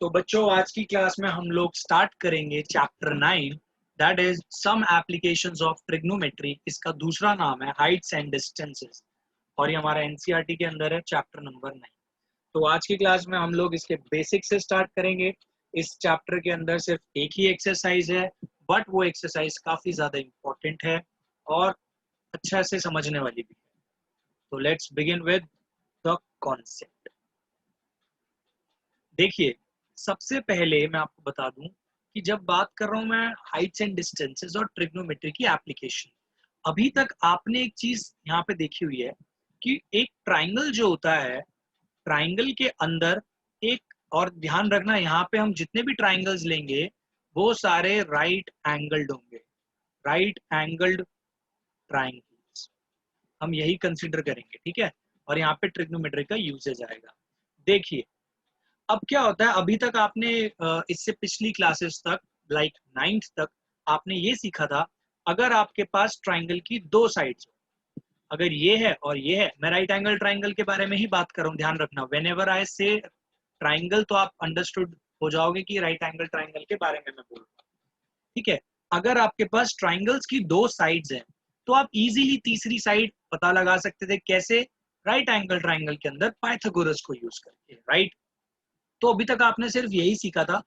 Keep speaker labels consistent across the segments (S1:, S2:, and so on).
S1: तो बच्चों आज की क्लास में हम लोग स्टार्ट करेंगे chapter 9 that is some applications of trigonometry. इसका दूसरा नाम है हाइट्स एंड डिस्टेंसेस और ये हमारा एनसीईआरटी के अंदर है चैप्टर नंबर 9। तो आज की क्लास में हम लोग इसके बेसिक से स्टार्ट करेंगे। इस चैप्टर के अंदर सिर्फ एक ही एक्सरसाइज है बट वो एक्सरसाइज काफी ज्यादा इम्पोर्टेंट है और अच्छा से समझने वाली भी है। तो let's begin with the concept. देखिए, सबसे पहले मैं आपको बता दूं कि जब बात कर रहा हूं मैं हाइट्स एंड डिस्टेंसेस और ट्रिग्नोमेट्री की एप्लीकेशन, अभी तक आपने एक चीज यहाँ पे देखी हुई है कि एक ट्राइंगल जो होता है, ट्राइंगल के अंदर एक, और ध्यान रखना यहाँ पे हम जितने भी ट्राइंगल्स लेंगे वो सारे राइट एंगल्ड होंगे, राइट एंगल्ड ट्राइंगल्स हम यही कंसिडर करेंगे, ठीक है। और यहाँ पे ट्रिग्नोमेट्री का यूजेज आएगा। देखिए, अब क्या होता है, अभी तक आपने इससे पिछली क्लासेस तक लाइक 9th तक आपने ये सीखा था, अगर आपके पास ट्राइंगल की दो साइड्स, अगर ये है और ये है, मैं राइट एंगल ट्राइंगल के बारे में ही बात कर रहा हूँ, ध्यान रखना। व्हेन एवर आई से ट्राइंगल तो आप अंडरस्टूड हो जाओगे कि राइट एंगल ट्राइंगल के बारे में मैं बोल रहा हूँ, ठीक है। अगर आपके पास ट्राइंगल्स की दो साइड्स हैं तो आप इजीली तीसरी साइड पता लगा सकते थे, कैसे? राइट एंगल ट्राइंगल के अंदर पाइथागोरस को यूज करके, राइट। तो अभी तक आपने सिर्फ यही सीखा था,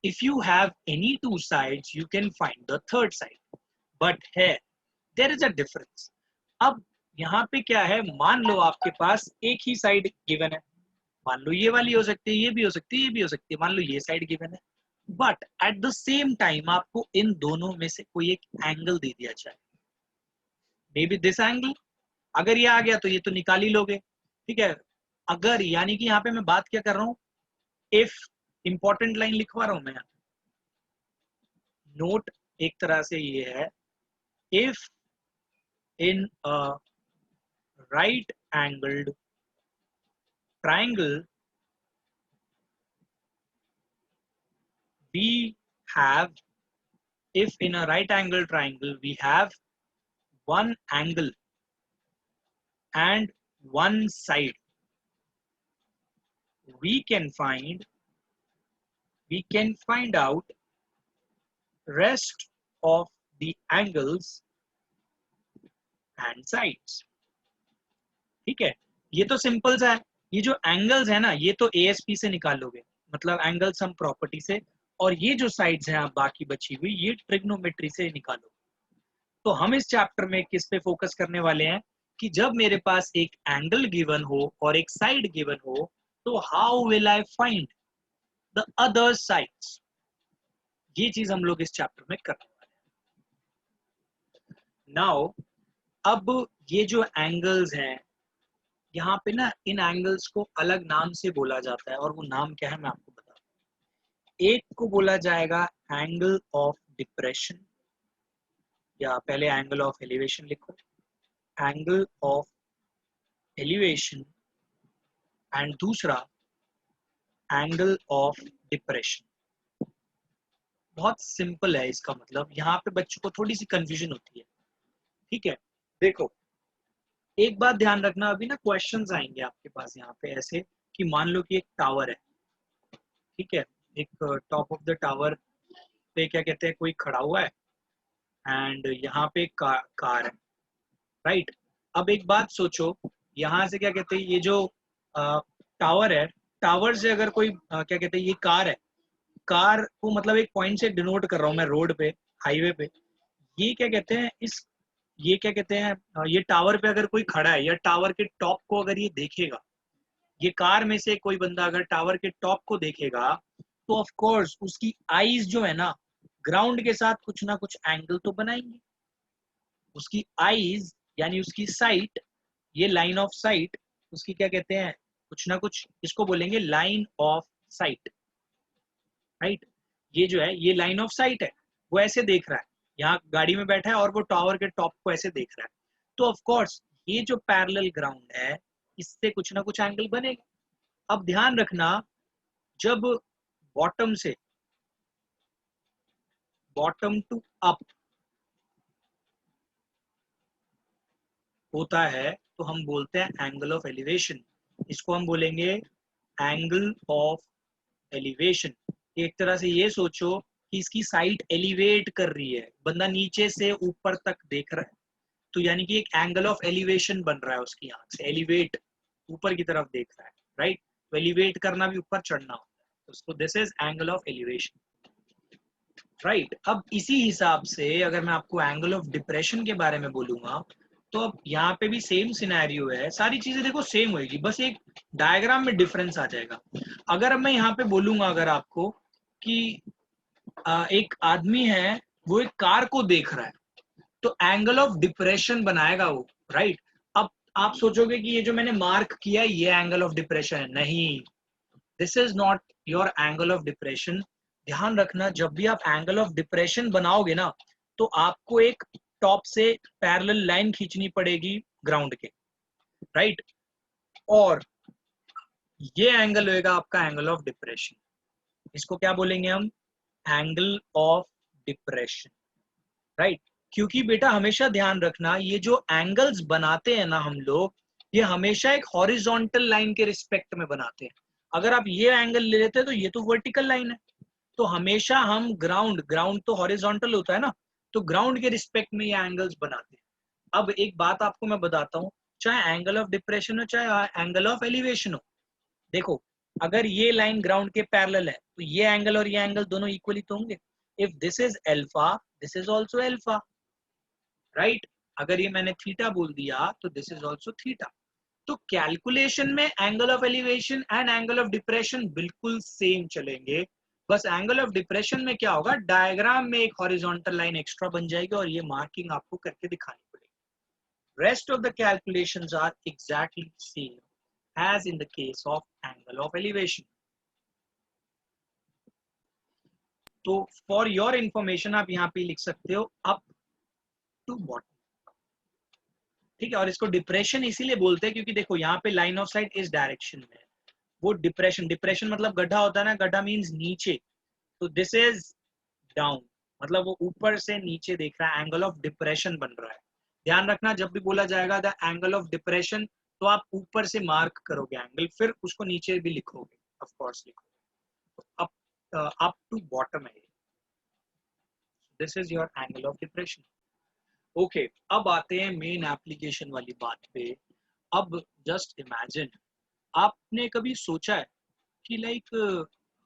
S1: if you have any two sides you can find the third side, but है देयर इज अ डिफरेंस। अब यहाँ पे क्या है, मान लो आपके पास एक ही साइड गिवन है, मान लो ये वाली हो सकती है, ये भी हो सकती है, ये भी हो सकती है, मान लो ये साइड गिवन है, but at the same time आपको इन दोनों में से कोई एक एंगल दे दिया जाए, मे बी दिस एंगल। अगर ये आ गया तो ये तो निकाल ही लोगे, ठीक है। अगर, यानी कि यहाँ पे मैं बात क्या कर रहा हूँ, इफ, इंपॉर्टेंट लाइन लिखवा रहा हूं मैं, नोट एक तरह से ये है, if in a right angled triangle we have, if in a right angle triangle we have one angle and one side, we can find out rest of the angles and sides, ठीक है। ये तो simple सा है, ये जो angles है ना ये तो एएसपी से निकाल लोगे, मतलब एंगल सम प्रॉपर्टी से, और ये जो साइड्स हैं आप बाकी बची हुई ये ट्रिग्नोमेट्री से निकालो। तो हम इस चैप्टर में किस पे फोकस करने वाले हैं कि जब मेरे पास एक एंगल गिवन हो और एक साइड गिवन हो तो how will I find the other sides, ये चीज हम लोग इस चैप्टर में करने वाले हैं। नाउ, अब ये जो एंगल्स हैं, यहाँ पे ना इन एंगल्स को अलग नाम से बोला जाता है, और वो नाम क्या है मैं आपको बता दूं। एक को बोला जाएगा एंगल ऑफ डिप्रेशन, या पहले एंगल ऑफ एलिवेशन लिखो, एंगल ऑफ एलिवेशन, एंड दूसरा एंगल ऑफ डिप्रेशन। बहुत सिंपल है इसका मतलब, यहाँ पे बच्चों को थोड़ी सी कंफ्यूजन होती है, ठीक है। देखो, एक बात ध्यान रखना, अभी ना क्वेश्चंस आएंगे आपके पास यहाँ पे ऐसे कि मान लो कि एक टावर है, ठीक है, एक टॉप ऑफ द टावर पे क्या कहते हैं कोई खड़ा हुआ है, एंड यहाँ पे एक कार है, राइट। अब एक बात सोचो, यहाँ से क्या कहते हैं ये जो टावर है, टावर से अगर कोई क्या कहते हैं ये कार है, कार को मतलब एक पॉइंट से डिनोट कर रहा हूँ मैं, रोड पे, हाईवे पे, ये क्या कहते हैं इस, ये क्या कहते हैं ये टावर पे अगर कोई खड़ा है या टावर के टॉप को अगर ये देखेगा, ये कार में से कोई बंदा अगर टावर के टॉप को देखेगा तो ऑफ कोर्स उसकी आईज जो है ना ग्राउंड के साथ कुछ ना कुछ एंगल तो बनाएंगे। उसकी आईज यानी उसकी साइट, ये लाइन ऑफ साइट, उसकी क्या कहते हैं, कुछ ना कुछ इसको बोलेंगे लाइन ऑफ साइट, राइट। ये जो है ये लाइन ऑफ साइट है, वो ऐसे देख रहा है, यहाँ गाड़ी में बैठा है और वो टावर के टॉप को ऐसे देख रहा है, तो ऑफ कोर्स ये जो पैरेलल ग्राउंड है इससे कुछ ना कुछ एंगल बनेगा। अब ध्यान रखना, जब बॉटम से, बॉटम टू अप होता है तो हम बोलते हैं एंगल ऑफ एलिवेशन, इसको हम बोलेंगे एंगल ऑफ एलिवेशन, एक तरह से ये सोचो कि इसकी साइट एलिवेट कर रही है, बंदा नीचे से ऊपर तक देख रहा है, तो यानी कि एक एंगल ऑफ एलिवेशन बन रहा है उसकी आंख से, एलिवेट ऊपर की तरफ देख रहा है, राइट। तो एलिवेट करना भी ऊपर चढ़ना होता है, तो उसको this is angle of elevation, right. अब इसी हिसाब से अगर मैं आपको एंगल ऑफ डिप्रेशन के बारे में बोलूंगा, तो अब यहाँ पे भी सेम सिनेरियो है, सारी चीजें देखो सेम होगी, बस एक डायग्राम में डिफरेंस आ जाएगा। अगर मैं यहाँ पे बोलूंगा अगर आपको कि एक आदमी है, वो एक कार को देख रहा है, तो एंगल ऑफ डिप्रेशन बनाएगा वो, राइट। अब आप सोचोगे कि ये जो मैंने मार्क किया ये एंगल ऑफ डिप्रेशन है, नहीं, this is not your angle of depression. ध्यान रखना, जब भी आप एंगल ऑफ डिप्रेशन बनाओगे ना, तो आपको एक टॉप से पैरेलल लाइन खींचनी पड़ेगी ग्राउंड के, राइट। और ये एंगल होएगा आपका एंगल ऑफ डिप्रेशन, इसको क्या बोलेंगे हम, एंगल ऑफ डिप्रेशन, राइट। क्योंकि बेटा हमेशा ध्यान रखना, ये जो एंगल्स बनाते हैं ना हम लोग, ये हमेशा एक हॉरिजॉन्टल लाइन के रिस्पेक्ट में बनाते हैं। अगर आप ये एंगल ले लेते हैं तो ये तो वर्टिकल लाइन है, तो हमेशा हम ग्राउंड ग्राउंड तो हॉरिजॉन्टल होता है ना, तो ग्राउंड के रिस्पेक्ट में ये एंगल्स बनाते हैं। अब एक बात आपको मैं बताता हूँ, चाहे एंगल ऑफ डिप्रेशन हो चाहे एंगल ऑफ एलिवेशन हो, देखो अगर ये लाइन ग्राउंड के पैरेलल है तो ये एंगल और ये एंगल दोनों इक्वली तो होंगे। If this is alpha, this is also alpha, right. अगर ये मैंने थीटा बोल दिया तो दिस इज आल्सो थीटा। तो कैलकुलेशन में angle of elevation and angle of depression बिल्कुल सेम चलेंगे, बस एंगल ऑफ डिप्रेशन में क्या होगा, डायग्राम में एक हॉरिजॉन्टल लाइन एक्स्ट्रा बन जाएगी और ये मार्किंग आपको करके दिखानी पड़ेगी। Rest of the calculations are exactly same as in the case of angle of elevation. तो for your information आप यहाँ पे लिख सकते हो up to bottom, ठीक है। और इसको डिप्रेशन इसीलिए बोलते हैं क्योंकि देखो यहाँ पे लाइन ऑफ साइट इस डायरेक्शन में है, वो डिप्रेशन, डिप्रेशन मतलब गड्ढा होता है ना, गड्ढा मीन्स नीचे, तो दिस इज डाउन, मतलब वो ऊपर से नीचे देख रहा है, एंगल ऑफ डिप्रेशन बन रहा है। ध्यान रखना, जब भी बोला जाएगा द एंगल ऑफ डिप्रेशन, तो आप ऊपर से मार्क करोगे एंगल, फिर उसको नीचे भी लिखोगे, ऑफ कोर्स लिखोगे। तो अप टू बॉटम है, this is your angle of depression. Okay, अब आते हैं मेन एप्लीकेशन वाली बात पे। अब जस्ट इमेजिन, आपने कभी सोचा है कि लाइक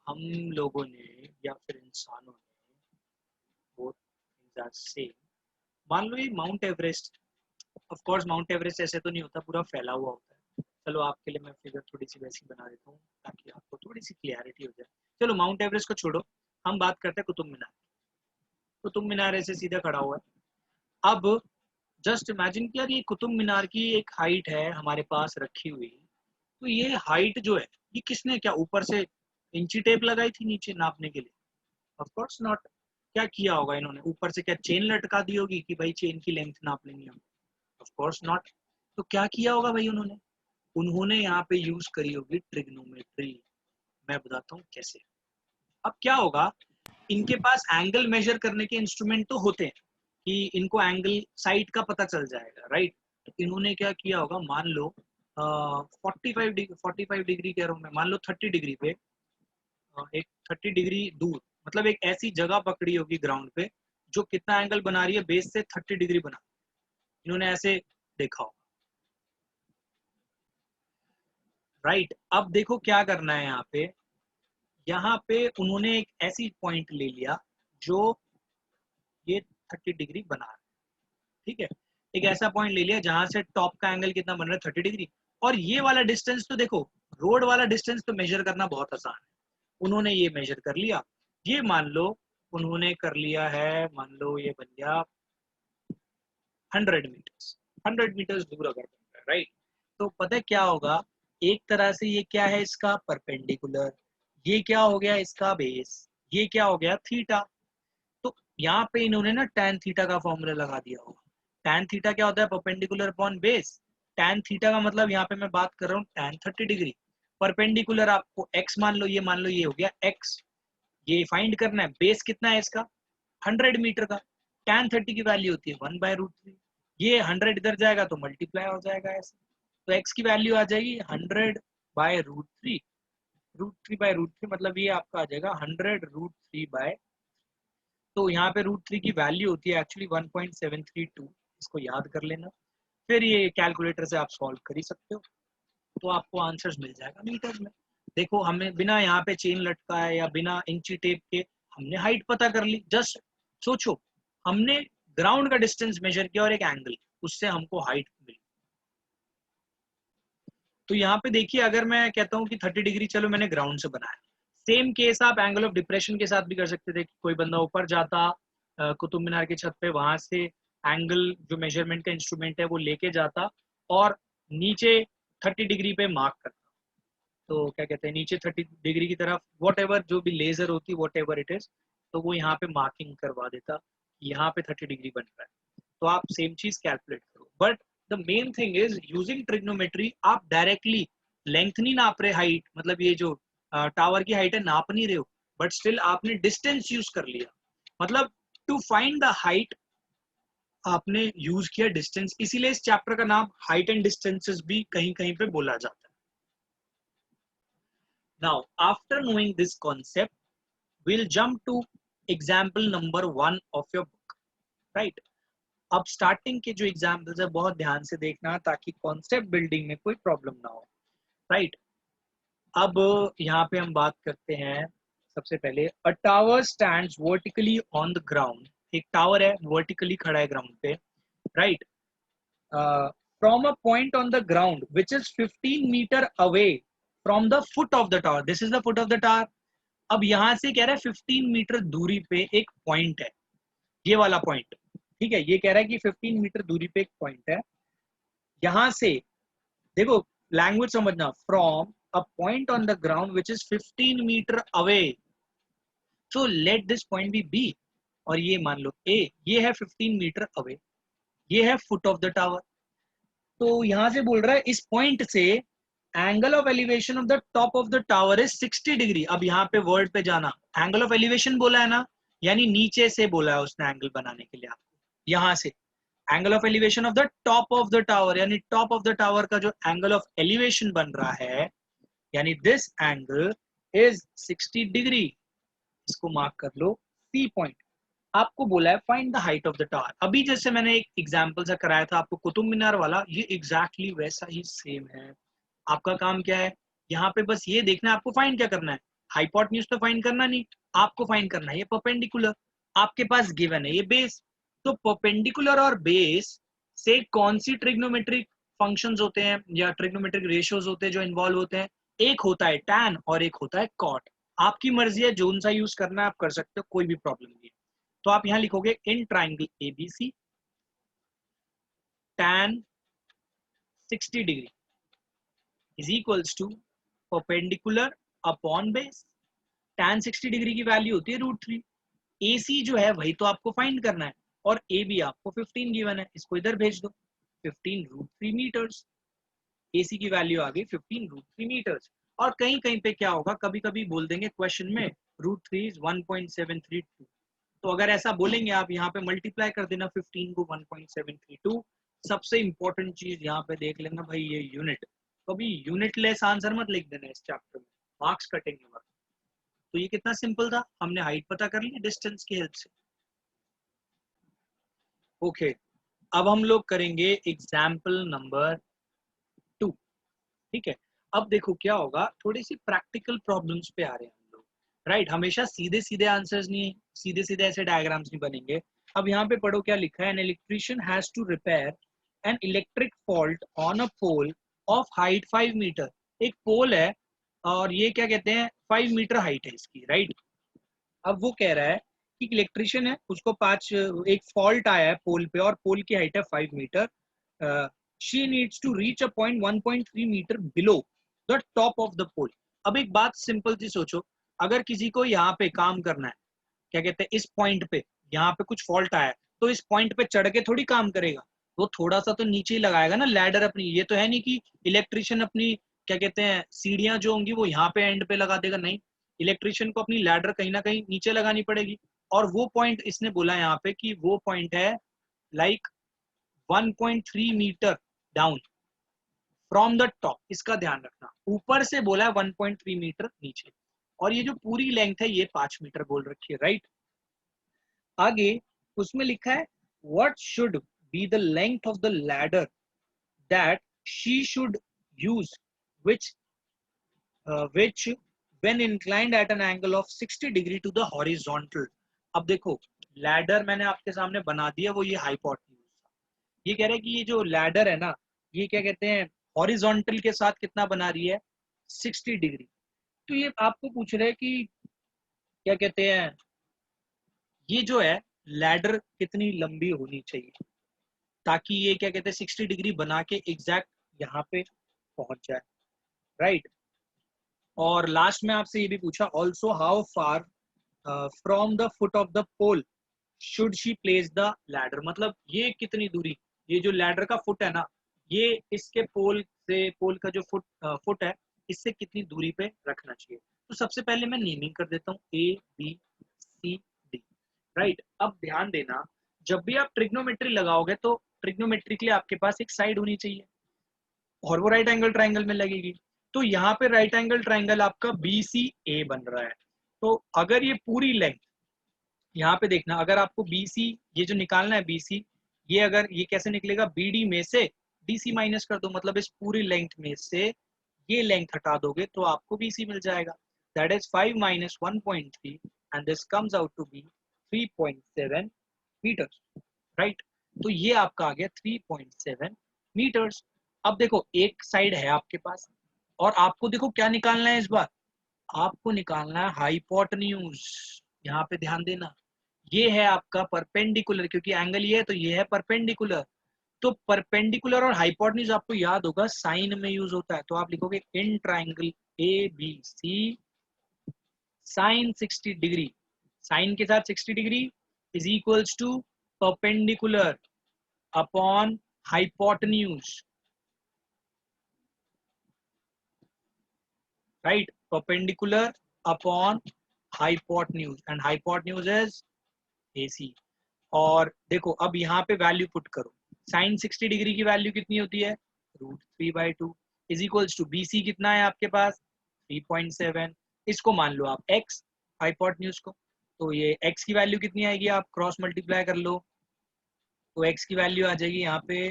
S1: हम लोगों ने या फिर इंसानों ने, वो सेम, मान लो ये mount Everest, of course mount Everest ऐसे तो नहीं होता, पूरा फैला हुआ होता है। चलो आपके लिए मैं फिगर थोड़ी सी वैसी बना देता हूँ ताकि आपको थोड़ी सी क्लियरिटी हो जाए। चलो माउंट एवरेस्ट को छोड़ो, हम बात करते हैं कुतुब मीनार। कुतुब मीनार ऐसे सीधा खड़ा हुआ है। अब जस्ट इमेजिन कि यार ये कुतुब मीनार की एक हाइट है हमारे पास रखी हुई, तो ये हाइट जो है ये किसने, क्या ऊपर से इंची टेप लगाई थी नीचे नापने के लिए? Of course not. क्या किया होगा इन्होंने, ऊपर से क्या चेन लटका दी होगी कि भाई चेन की लेंथ नाप लेंगे हम? Of course not. तो क्या किया होगा भाई उन्होंने, उन्होंने यहाँ पे यूज करी होगी ट्रिग्नोमेट्री। मैं बताता हूँ कैसे। अब क्या होगा, इनके पास एंगल मेजर करने के इंस्ट्रूमेंट तो होते हैं कि इनको एंगल साइड का पता चल जाएगा, राइट। तो इन्होंने क्या किया होगा, मान लो 45 डिग्री कह रहा हूँ मैं, मान लो 30 डिग्री पे, एक 30 डिग्री दूर, मतलब एक ऐसी जगह पकड़ी होगी ग्राउंड पे जो कितना एंगल बना रही है, बेस से 30 डिग्री बना, इन्होंने ऐसे देखा होगा, राइट। अब देखो क्या करना है यहाँ पे उन्होंने एक ऐसी पॉइंट ले लिया जो ये 30 डिग्री बना रहा है, ठीक है। एक ऐसा पॉइंट ले लिया जहां से टॉप का एंगल कितना बन रहा है, 30 डिग्री। और ये वाला डिस्टेंस तो देखो, रोड वाला डिस्टेंस तो मेजर करना बहुत आसान है, उन्होंने ये मेजर कर लिया। ये मान लो उन्होंने कर लिया है, मान लो ये बन गया 100 मीटर्स, 100 मीटर्स दूर अगर बन रहा है, राइट। तो पता है क्या होगा, एक तरह से ये क्या है, इसका परपेंडिकुलर, ये क्या हो गया इसका बेस, ये क्या हो गया थीटा। तो यहाँ पे इन्होंने ना tan थीटा का फॉर्मूला लगा दिया होगा। tan थीटा क्या होता है, perpendicular upon base. tan theta का मतलब यहाँ पे मैं बात कर रहा हूँ tan 30 डिग्री, परपेंडिकुलर आपको x मान लो, ये मान लो ये हो गया x, ये फाइंड करना है, बेस कितना है इसका 100 मीटर का, tan 30 की वैल्यू होती है 1/√3, ये 100 इधर जाएगा तो मल्टीप्लाई हो जाएगा ऐसे, तो x की वैल्यू आ जाएगी 100/√3, √3/√3 मतलब ये आपका आ जाएगा 100√3/, तो यहाँ पे √3 की वैल्यू होती है एक्चुअली 1.732, इसको याद कर लेना, फिर ये कैलकुलेटर से आप सॉल्व कर ही सकते हो, तो आपको आंसर्स मिल जाएगा मीटर में। देखो हमें बिना यहाँ पे चेन लटका है या बिना इंची टेप के हमने हाइट पता कर ली। जस्ट सोचो, हमने ग्राउंड का डिस्टेंस मेजर किया और एक एंगल, उससे हमको हाइट मिली। तो यहाँ पे देखिए, अगर मैं कहता हूँ कि 30 डिग्री चलो मैंने ग्राउंड से बनाया, सेम केस आप एंगल ऑफ डिप्रेशन के साथ भी कर सकते थे कि कोई बंदा ऊपर जाता कुतुब मीनार की छत पे, वहां से एंगल जो मेजरमेंट का इंस्ट्रूमेंट है वो लेके जाता और नीचे 30 डिग्री पे मार्क करता, तो क्या कहते हैं नीचे 30 डिग्री की तरफ वॉट एवर जो भी लेजर होती है वॉट एवर इट इज, तो वो यहाँ पे मार्किंग करवा देता, यहाँ पे 30 डिग्री बन रहा है, तो आप सेम चीज कैलकुलेट करो। But the main thing is using trigonometry, आप डायरेक्टली लेंथ नहीं नाप रहे, हाइट मतलब ये जो टावर की हाइट है नाप नहीं रहे हो, बट स्टिल आपने डिस्टेंस यूज कर लिया, मतलब टू फाइंड द हाइट आपने यूज किया डिस्टेंस, इसीलिए इस चैप्टर का नाम हाइट एंड डिस्टेंसेस भी कहीं कहीं पे बोला जाता है। Now, after knowing this concept, we'll jump to example number 1 of your book, right? अब स्टार्टिंग के जो एग्जाम्पल्स है बहुत ध्यान से देखना ताकि कॉन्सेप्ट बिल्डिंग में कोई प्रॉब्लम ना हो, राइट? अब यहाँ पे हम बात करते हैं सबसे पहले, a tower stands vertically on the ground, एक टावर है वर्टिकली खड़ा है ग्राउंड पे, right? From a point on the ground which is 15 metre away from the foot of the tower, this is the foot of the tower. अब यहां से कह रहा है 15 मीटर दूरी पे एक पॉइंट है, ये वाला पॉइंट, ठीक है, ये कह रहा है कि 15 मीटर दूरी पे एक पॉइंट है, यहां से देखो लैंग्वेज समझना, from a point on the ground which is 15 metre away, so let this point be B, और ये मान लो ए, ये है 15 मीटर अवे, ये है फुट ऑफ द टावर। तो यहां से बोल रहा है इस पॉइंट से angle of elevation of the top of the tower is 60 degree. अब यहाँ पे वर्ड पे जाना, एंगल ऑफ एलिवेशन बोला है ना, यानी नीचे से बोला है उसने एंगल बनाने के लिए आपको, यहाँ से angle of elevation of the top of the tower, यानी टॉप ऑफ द टावर का जो एंगल ऑफ एलिवेशन बन रहा है, यानी दिस एंगल इज 60 डिग्री, इसको मार्क कर लो सी पॉइंट। आपको बोला है find the height of the tower, अभी जैसे मैंने एक एग्जांपल सा कराया था आपको कुतुब मीनार वाला, ये एग्जैक्टली वैसा ही सेम है। आपका काम क्या है, यहाँ पे बस ये देखना है आपको फाइंड क्या करना है, हाइपोटेन्यूज तो फाइंड करना नहीं, आपको फाइंड करना है ये परपेंडिकुलर, आपके पास गिवन है ये बेस, तो परपेंडिकुलर और बेस से कौन सी ट्रिग्नोमेट्रिक फंक्शंस होते हैं या ट्रिग्नोमेट्रिक रेशियोज होते हैं जो इन्वॉल्व होते हैं, एक होता है tan और एक होता है cot, आपकी मर्जी है जोन सा यूज करना है आप कर सकते हो, कोई भी प्रॉब्लम नहीं है। तो आप यहां लिखोगे in triangle ABC tan 60 degree is equals to perpendicular upon base, tan 60 degree की वैल्यू होती है √3, AC जो है वही तो आपको फाइंड करना है, और AB आपको 15 गिवन है, इसको इधर भेज दो, 15√3 मीटर्स, AC की वैल्यू आ गई 15√3 मीटर्स। और कहीं कहीं पे क्या होगा, कभी कभी बोल देंगे क्वेश्चन में √3 इज 1.732, तो अगर ऐसा बोलेंगे आप यहाँ पे मल्टीप्लाई कर देना 15 को 1.732। सबसे इंपॉर्टेंट चीज यहाँ पे देख लेना भाई, ये यूनिट, कभी यूनिट लेस आंसर मत लिख देना इस चैप्टर में, मार्क्स कटेंगे वक्त। तो ये कितना सिंपल था, हमने हाइट पता कर ली डिस्टेंस की हेल्प से। ओके, अब हम लोग करेंगे एग्जाम्पल नंबर 2, ठीक है। अब देखो क्या होगा, थोड़ी सी प्रैक्टिकल प्रॉब्लम्स पे आ रहे हैं हम लोग, राइट? हमेशा सीधे सीधे आंसर्स नहीं, सीधे सीधे ऐसे डायग्राम्स नहीं बनेंगे। अब यहाँ पे पढ़ो क्या लिखा है, an electrician has to repair an electric fault on a pole of height 5 metre, एक पोल है और ये क्या कहते हैं 5 मीटर हाइट है इसकी, राइट? अब वो कह रहा है कि इलेक्ट्रिशियन है, उसको एक फॉल्ट आया है पोल पे और पोल की हाइट है 5 meter, she needs to reach a point 1.3 meter below the top of the pole. अब एक बात सिंपल सी सोचो, अगर किसी को यहाँ पे काम करना है, क्या कहते हैं इस पॉइंट पे, यहाँ पे कुछ फॉल्ट आया है, तो इस पॉइंट पे चढ़ के थोड़ी काम करेगा, वो थोड़ा सा तो नीचे ही लगाएगा ना लैडर अपनी, ये तो है नहीं कि इलेक्ट्रिशियन अपनी क्या कहते हैं सीढ़ियां जो होंगी वो यहाँ पे एंड पे लगा देगा, नहीं, इलेक्ट्रिशियन को अपनी लैडर कहीं ना कहीं नीचे लगानी पड़ेगी। और वो पॉइंट इसने बोला यहाँ पे कि वो पॉइंट है like 1.3 meter down from the top, इसका ध्यान रखना, ऊपर से बोला है 1.3 मीटर नीचे, और ये जो पूरी लेंथ है ये 5 मीटर बोल रखी है, राइट। आगे उसमें लिखा है what should be the length of the ladder that she should use which which when inclined at an angle of 60 degree to the horizontal। अब देखो लैडर मैंने आपके सामने बना दिया, वो ये हाइपोटेन्यूज, ये कह रहे हैं कि ये जो लैडर है ना, ये क्या कहते हैं, हॉरिजॉन्टल के साथ कितना बना रही है, 60 डिग्री। तो ये आपको पूछ रहे हैं कि क्या कहते हैं, ये जो है लैडर कितनी लंबी होनी चाहिए ताकि ये क्या कहते हैं 60 डिग्री बना के एग्जैक्ट यहाँ पे पहुंच जाए, राइट। और लास्ट में आपसे ये भी पूछा also how far from the foot of the pole should she place the ladder, मतलब ये कितनी दूरी, ये जो लैडर का फुट है ना, ये इसके पोल से, पोल का जो फुट है, इससे कितनी दूरी पे रखना चाहिए। तो सबसे पहले मैं नेमिंग कर देता हूँ ABCD, राइट। अब ध्यान देना, जब भी आप ट्रिग्नोमेट्री लगाओगे तो ट्रिग्नोमेट्री के लिए आपके पास एक साइड होनी चाहिए और वो राइट एंगल ट्राइंगल में लगेगी। तो यहाँ पे राइट एंगल ट्राइंगल आपका BCA बन रहा है। तो अगर ये पूरी लेंथ, यहाँ पे देखना, अगर आपको BC ये जो निकालना है BC, ये अगर ये कैसे निकलेगा, BD में से DC माइनस कर दो, मतलब इस पूरी लेंथ में से ये लेंथ हटा दोगे तो आपको BC मिल जाएगा, that is 5 minus 1.3 and this comes out to be 3.7 metres, right. तो ये आपका आ गया 3.7 मीटर्स। अब देखो एक साइड है आपके पास, और आपको देखो क्या निकालना है इस बार, आपको निकालना है हाइपोटेन्यूज। यहाँ पे ध्यान देना, ये है आपका परपेंडिकुलर, क्योंकि एंगल ये है तो ये है परपेंडिकुलर। तो परपेंडिकुलर और हाइपोटेन्यूज आपको याद होगा साइन में यूज होता है, तो आप लिखोगे in triangle ABC sine 60 degree, sine के साथ 60 degree is equals to perpendicular upon hypotenuse, right, perpendicular upon hypotenuse and hypotenuse is AC। और देखो अब यहाँ पे वैल्यू पुट करो, साइन 60 डिग्री की वैल्यू कितनी होती है, √3/2 इज इक्वल्स टू BC कितना है आपके पास 3.7, इसको मान लो आप x हाइपोटेन्यूज को, तो ये x की वैल्यू कितनी आएगी, आप क्रॉस मल्टीप्लाई कर लो, तो x की वैल्यू आ जाएगी यहाँ पे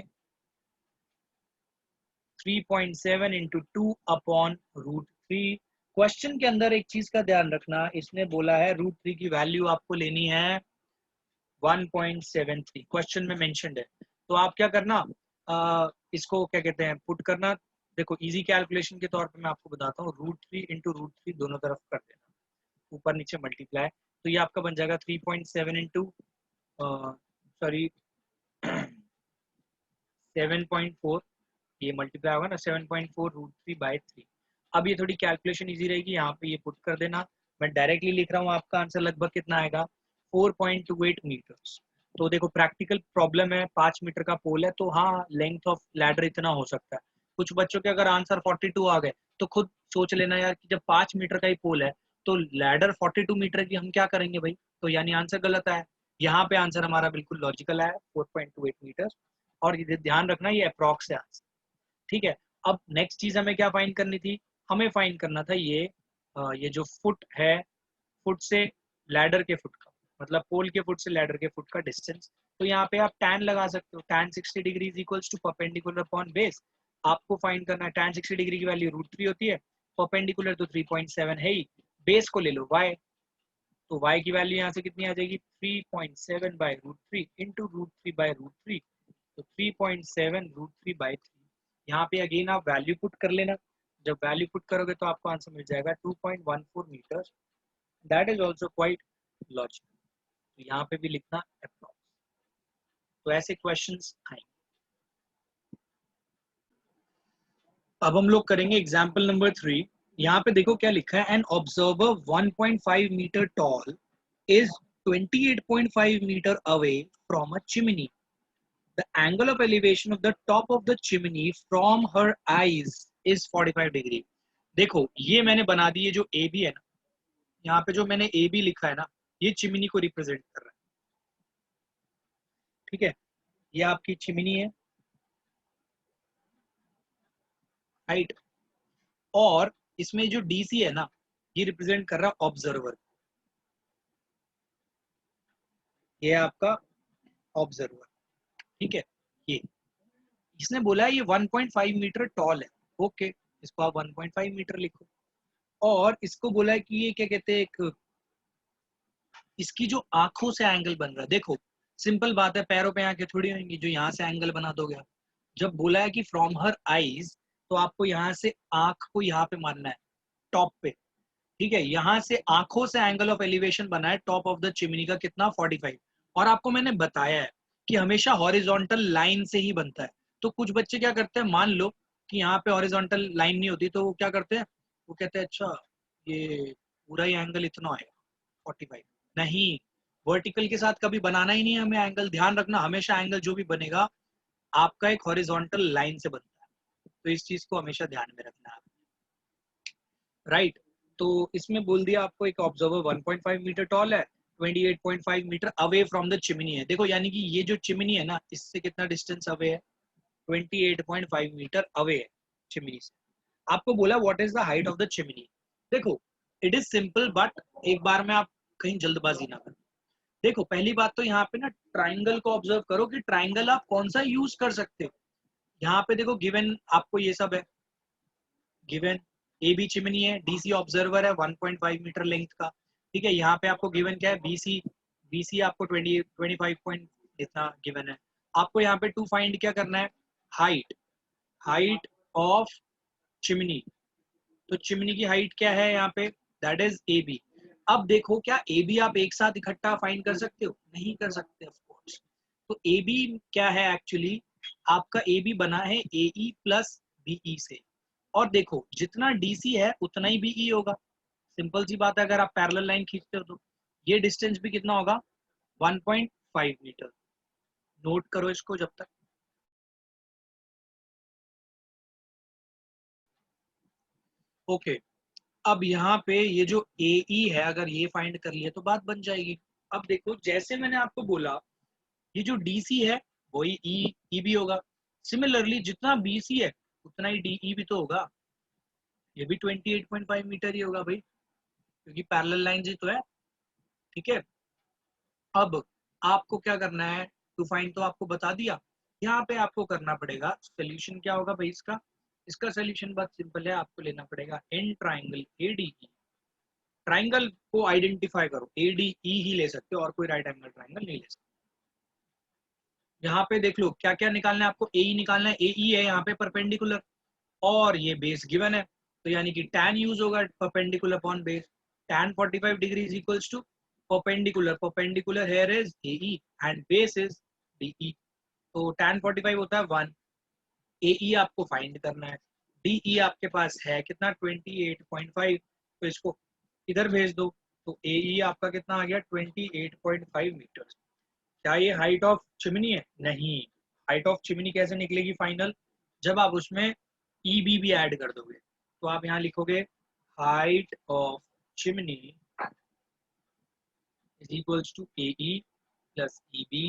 S1: 3.7 इंटू 2 अपॉन √3। क्वेश्चन के अंदर एक चीज का ध्यान रखना, इसने बोला है √3 की वैल्यू आपको लेनी है 1.73, क्वेश्चन में मेंशन्ड है। तो आप क्या करना, इसको क्या कहते हैं पुट करना, देखो इजी कैलकुलेशन के तौर पे मैं आपको बताता हूँ, √3 इंटू √3 दोनों तरफ कर देना, ऊपर नीचे मल्टीप्लाई, तो ये आपका बन जाएगा 3.7 इंटू सॉरी 7.4, ये मल्टीप्लाई होगा ना 7.4 √3/3। अब ये थोड़ी कैलकुलेशन इजी रहेगी, यहाँ पे ये पुट कर देना, मैं डायरेक्टली लिख रहा हूँ, आपका आंसर लगभग कितना आएगा 4.28 मीटर्स। तो देखो प्रैक्टिकल प्रॉब्लम है, 5 मीटर का पोल है, तो हाँ लेंथ ऑफ लैडर इतना हो सकता है। कुछ बच्चों के अगर आंसर 42 आ गए तो खुद सोच लेना यार कि जब 5 मीटर का ही पोल है तो लैडर 42 मीटर की हम क्या करेंगे भाई, तो यानी आंसर गलत आया। यहाँ पे आंसर हमारा बिल्कुल लॉजिकल आया 4.28 मीटर, और ये ध्यान रखना ये अप्रॉक्स है आंसर, ठीक है। अब नेक्स्ट चीज हमें क्या फाइंड करनी थी, हमें फाइंड करना था ये जो फुट है, फुट से लैडर के फुट का, मतलब पोल के फुट से लैडर के फुट का डिस्टेंस। तो यहाँ पे आप tan लगा सकते हो, tan 60 degree is equals to perpendicular upon base. आपको फाइंड करना है tan 60 डिग्री की वैल्यू √3 होती है, परपेंडिकुलर तो 3.7 है ही, बेस को ले लो y, तो y की वैल्यू यहाँ से कितनी आ जाएगी 3.7/√3 इंटू √3/√3, तो 3.7 √3/3। यहाँ पे अगेन आप वैल्यू पुट कर लेना, जब वैल्यू पुट करोगे तो आपको आंसर मिल जाएगा 2.14 metre, that is also quite logical. तो यहाँ पे भी लिखना अप्रॉक्स। तो ऐसे क्वेश्चंस आएंगे। अब हम लोग करेंगे एग्जाम्पल नंबर 3। यहाँ पे देखो क्या लिखा है, an observer 1.5 metre tall is 28.5 meter away from a chimney. The angle of elevation of the top of the chimney from her eyes is 45 degree. देखो ये मैंने बना दी, ये जो ए बी है ना, यहाँ पे जो मैंने ए बी लिखा है ना, ये चिमनी को रिप्रेजेंट कर रहा है, ठीक है। ये आपकी चिमनी है, राइट। और इसमें जो डीसी है ना, ये रिप्रेजेंट कर रहा है ऑब्जर्वर, ये है आपका ऑब्जर्वर, ठीक है। ये इसने बोला है ये 1.5 मीटर टॉल है, ओके, इसको आप 1.5 मीटर लिखो। और इसको बोला है कि ये क्या कहते हैं, एक इसकी जो आंखों से एंगल बन रहा है, देखो सिंपल बात है, पैरों पे आंखें थोड़ी होंगी जो यहाँ से एंगल बना दोगे आप। जब बोला है कि फ्रॉम हर आईज, तो आपको यहाँ से आंख को यहाँ पे मानना है, टॉप पे, ठीक है। यहाँ से आंखों से एंगल ऑफ एलिवेशन बना है टॉप ऑफ द चिमनी का कितना, 45। और आपको मैंने बताया है कि हमेशा हॉरिजॉन्टल लाइन से ही बनता है। तो कुछ बच्चे क्या करते हैं, मान लो कि यहाँ पे हॉरिजॉन्टल लाइन नहीं होती, तो वो क्या करते हैं, वो कहते हैं अच्छा ये पूरा ही एंगल इतना आएगा 45, नहीं, वर्टिकल के साथ कभी बनाना ही नहीं है हमें एंगल। ध्यान रखना, हमेशा एंगल जो भी बनेगा आपका एक हॉरिजॉन्टल लाइन से बनता है, तो इस चीज को हमेशा ध्यान में रखना है, राइट। तो इसमें बोल दिया आपको एक ऑब्जर्वर 1.5 मीटर टॉल है, 28.5 metre away from the chimney है। देखो यानी कि ये जो चिमनी है ना, इससे कितना डिस्टेंस अवे है, 28.5 मीटर अवे है चिमनी से। आपको बोला what is the height of the chimney. देखो इट इज सिंपल, बट एक बार में आप कहीं जल्दबाजी ना करो। देखो पहली बात तो यहाँ पे ना ट्राइंगल को ऑब्जर्व करो कि ट्राइंगल आप कौन सा यूज कर सकते हो। यहाँ पे देखो गिवन आपको ये सब है, गिवन ए बी चिमनी है, डीसी ऑब्जर्वर है 1.5 मीटर लेंथ का, ठीक है। यहाँ पे आपको गिवन क्या है, बीसी, बीसी आपको 25 पॉइंट इतना गिवन है। आपको यहाँ पे टू फाइंड क्या करना है, हाइट, हाइट ऑफ चिमनी। तो चिमनी की हाइट क्या है यहाँ पे, दैट इज ए बी। अब देखो क्या ए बी आप एक साथ इकट्ठा फाइंड कर सकते हो, नहीं कर सकते ऑफ कोर्स। तो ए बी क्या है एक्चुअली, आपका ए बी बना है ए ई प्लस बीई से। और देखो जितना डीसी है उतना ही बीई होगा, सिंपल सी बात है, अगर आप पैरेलल लाइन खींचते हो तो ये डिस्टेंस भी कितना होगा, 1.5 मीटर। नोट करो इसको जब तक। ओके, अब यहाँ पे ये जो ए ई है, अगर ये फाइंड कर लिए तो बात बन जाएगी। अब देखो जैसे मैंने आपको बोला, ये जो डीसी है वही ई भी होगा, सिमिलरली जितना बीसी है उतना ही डीई भी तो होगा, ये भी 28.5 मीटर ही होगा भाई, क्योंकि पैरेलल लाइन ही तो है, ठीक है। अब आपको क्या करना है, टू फाइंड तो आपको बता दिया। यहाँ पे आपको करना पड़ेगा सोल्यूशन, क्या होगा भाई इसका, इसका सोल्यूशन बहुत सिंपल है, आपको लेना पड़ेगा इन ट्राइंगल एडीई। ट्राइंगल को आइडेंटिफाई करो, एडीई ही ले सकते हो, और कोई राइट एंगल ट्राइंगल नहीं ले सकते। यहाँ पे देख लो क्या क्या निकालना है आपको, ए निकालना है, ए है यहाँ पे परपेंडिकुलर, और ये बेस गिवन है, तो यानी कि tan यूज होगा, perpendicular upon base. tan 45 degree is equals to perpendicular, perpendicular here is AE and base is DE। तो tan 45 होता है 1, AE आपको फाइंड करना है, DE आपके पास है कितना 28.5, तो इसको इधर भेज दो, तो AE आपका कितना आ गया 28.5 मीटर। क्या ये हाइट ऑफ चिमनी है, नहीं। हाइट ऑफ चिमनी कैसे निकलेगी फाइनल, जब आप उसमें EB भी ऐड कर दोगे। तो आप यहाँ लिखोगे height of chimney is equals to AE plus EB,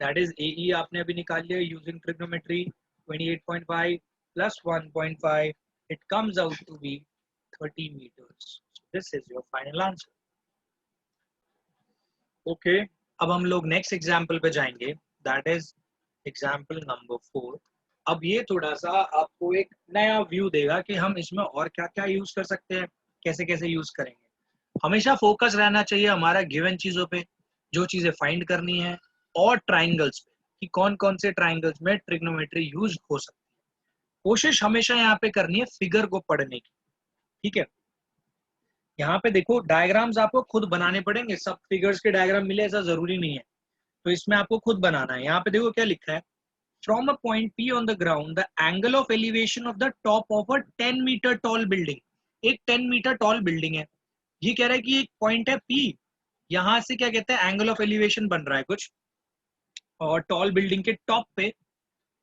S1: that is AE आपने अभी निकाल लिया using trigonometry, 28.5 plus 1.5, it comes out to be 30 meters. This is your final answer. Okay, अब हम लोग नेक्स्ट एग्जाम्पल पे जाएंगे, दैट इज एग्जाम्पल नंबर 4। अब ये थोड़ा सा आपको एक नया व्यू देगा कि हम इसमें और क्या क्या यूज कर सकते हैं, कैसे कैसे यूज करेंगे। हमेशा फोकस रहना चाहिए हमारा गिवन चीजों पे, जो चीजें फाइंड करनी है, और ट्राइंगल्स पे कि कौन कौन से ट्राइंगल्स में ट्रिग्नोमेट्री यूज हो सकती है। कोशिश हमेशा यहाँ पे करनी है फिगर को पढ़ने की, ठीक है। यहाँ पे देखो डायग्राम्स आपको खुद बनाने पड़ेंगे, सब फिगर्स के डायग्राम मिले ऐसा जरूरी नहीं है, तो इसमें आपको खुद बनाना है। यहाँ पे देखो क्या लिखा है, from a point P on the ground the angle of elevation of the top of a 10 metre tall building. एक 10 मीटर टॉल बिल्डिंग है, ये कह रहा है कि एक पॉइंट है P, यहाँ से क्या कहते हैं एंगल ऑफ एलिवेशन बन रहा है कुछ, और टॉल बिल्डिंग के टॉप पे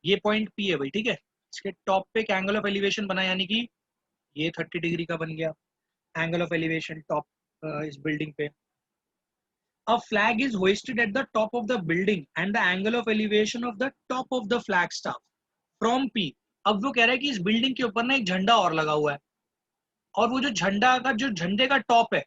S1: ये पॉइंट P है भाई, ठीक है। इसके टॉप पे एक एंगल ऑफ एलिवेशन बना, यानी कि ये 30 डिग्री का बन गया एंगल ऑफ एलिवेशन टॉप इस बिल्डिंग पे। A flag is hoisted at the top of the building and the angle of elevation of the top of the flag staff from P. अब वो कह रहा है कि इस बिल्डिंग के ऊपर ना एक झंडा और लगा हुआ है, और वो जो झंडे का टॉप है,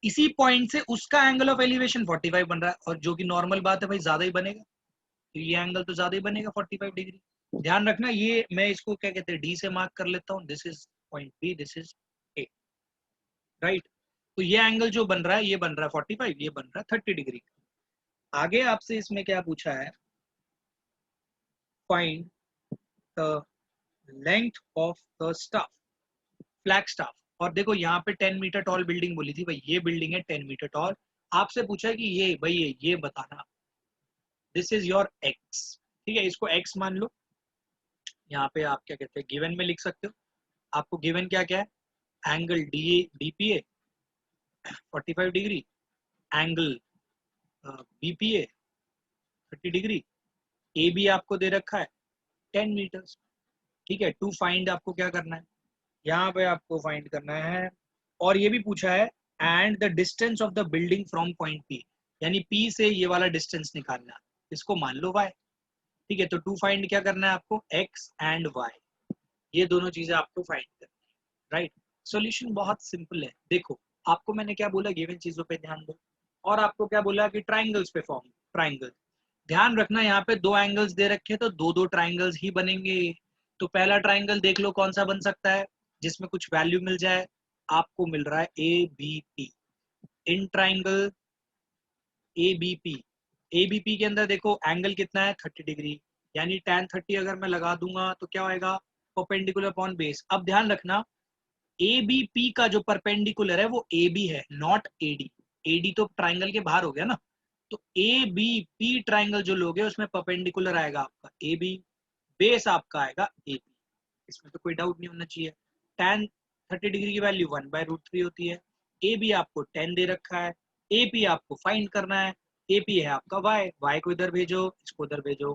S1: इसी पॉइंट से उसका एंगल ऑफ एलिवेशन 45 बन रहा है, और जो कि नॉर्मल बात है भाई, ज्यादा ही बनेगा, तो ये एंगल तो ज्यादा ही बनेगा 45 डिग्री। ध्यान रखना, ये मैं इसको क्या कहते हैं, डी से मार्क कर लेता हूँ, this is point B, this is A, right. तो ये एंगल जो बन रहा है, ये बन रहा है 45, ये बन रहा है 30 डिग्री। आगे आपसे इसमें क्या पूछा है, find the length of the staff, flag staff. और देखो यहाँ पे 10 मीटर टॉल बिल्डिंग बोली थी भाई, ये बिल्डिंग है 10 मीटर टॉल। आपसे पूछा है कि ये भाई ये बताना, दिस इज योर एक्स, ठीक है, इसको एक्स मान लो। यहाँ पे आप क्या कहते हैं, गिवन में लिख सकते हो। आपको गिवन क्या क्या है, angle D DPA 45 degree, angle BPA 30 degree, A B आपको दे रखा है 10 मीटर्स, ठीक है। टू फाइंड आपको क्या करना है, यहाँ पे आपको फाइंड करना है, और ये भी पूछा है and the distance of the building from point P, यानी पी से ये वाला डिस्टेंस निकालना है, इसको मान लो वाई, ठीक है। तो टू फाइंड क्या करना है आपको, एक्स एंड वाई, ये दोनों चीजें आपको फाइंड करनी है, राइट। सॉल्यूशन बहुत सिंपल है। देखो आपको मैंने क्या बोला, गिवन चीजों पे ध्यान दो, और आपको क्या बोला कि ट्राइंगल्स पे फॉर्म, ट्राइंगल। ध्यान रखना यहाँ पे दो एंगल्स दे रखे हैं, तो दो दो ट्राइंगल्स ही बनेंगे। तो पहला ट्राइंगल देख लो कौन सा बन सकता है, जिसमें कुछ वैल्यू मिल जाए। आपको मिल रहा है A B P, in triangle A B P. A B P के अंदर देखो एंगल कितना है 30 डिग्री, यानी tan 30 अगर मैं लगा दूंगा तो क्या होएगा, परपेंडिकुलर अपॉन बेस। अब ध्यान रखना, ए बी पी का जो परपेंडिकुलर है वो ए बी है, not A D. A D तो ट्राइंगल के बाहर हो गया ना, तो ए बी पी ट्राइंगल जो लोगे उसमें परपेंडिकुलर आएगा आपका ए बी, बेस आपका आएगा ए पी, इसमें तो कोई डाउट नहीं होना चाहिए। tan 30 डिग्री की वैल्यू 1/√3 होती है। ए बी आपको 10 दे रखा है, ए पी आपको फाइंड करना है, ए पी है आपका वाई, वाई को इधर भेजो, इसको उधर भेजो,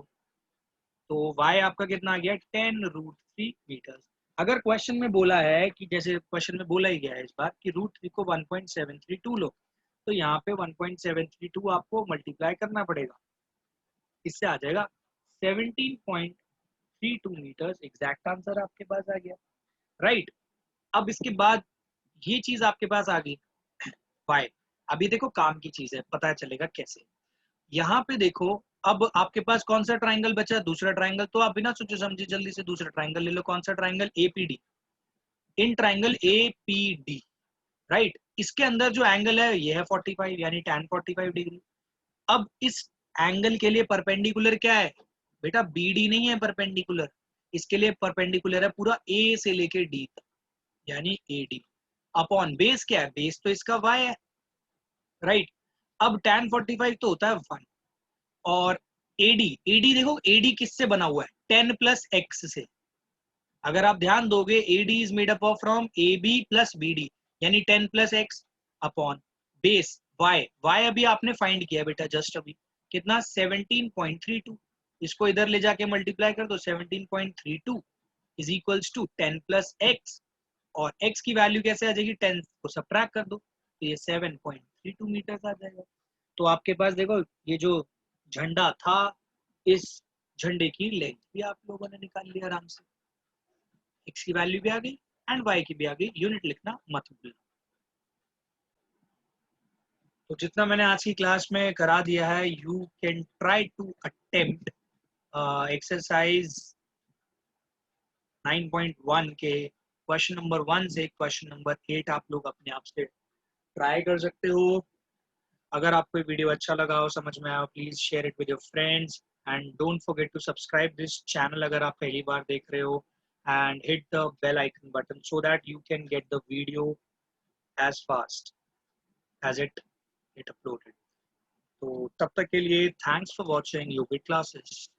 S1: तो y आपका कितना आ गया 10√3 मीटर। अगर क्वेश्चन में बोला है कि, जैसे क्वेश्चन में बोला ही गया है इस बार कि √3 को 1.732 लो, तो यहाँ पे 1.732 आपको मल्टीप्लाई करना पड़ेगा, इससे आ जाएगा 17.32 मीटर। एग्जैक्ट आंसर आपके पास आ गया, राइट। अब इसके बाद ये चीज आपके पास आ गई y। अभी देखो काम की चीज है, पता चलेगा कैसे। यहाँ पे देखो, अब आपके पास कौन सा ट्राइंगल बचा, दूसरा ट्राइंगल, तो आप बिना सोचे समझे जल्दी से दूसरा ट्राइंगल ले लो। कौन सा triangle, APD, in triangle APD, right. इसके अंदर जो एंगल है ये है 45, यानी tan 45 डिग्री। अब इस एंगल के लिए परपेंडिकुलर क्या है बेटा, बीडी नहीं है परपेंडिकुलर, इसके लिए परपेंडिकुलर है पूरा ए से लेके डी तक, यानी एडी, अपॉन बेस क्या है, बेस तो इसका y है, राइट। अब tan 45 तो होता है 1, और एडी, एडी देखो एडी किससे बना हुआ है, 10 प्लस एक्स से। अगर आप ध्यान दोगे, AD is made up of from A B plus B D, यानी 10 plus X upon base Y. Y अभी आपने फाइंड किया बेटा जस्ट अभी, कितना 17.32, इसको इधर ले जाके मल्टीप्लाई कर दो, 17.32 is equals to 10 plus X, और x की वैल्यू कैसे आ जाएगी, 10 को सब्ट्रैक्ट कर दो, तो ये 7.32 मीटर आ जाएगा। तो आपके पास देखो ये जो झंडा था, इस झंडे की लेंथ भी आप लोगों ने निकाल लिया आराम से, x की वैल्यू भी आ गई एंड y की भी आ गई, यूनिट लिखना मत भूलना। तो जितना मैंने आज की क्लास में करा दिया है, you can try to attempt exercise 9.1 के क्वेश्चन नंबर 1 से क्वेश्चन नंबर 8 आप लोग अपने आप से ट्राई कर सकते हो। अगर आपको वीडियो अच्छा लगा हो, समझ में आया, please share it with your friends, and don't forget to subscribe this channel अगर आप पहली बार देख रहे हो, and hit the bell icon button so that you can get the video as fast as it uploaded. तो तब तक के लिए thanks for watching Yogic classes.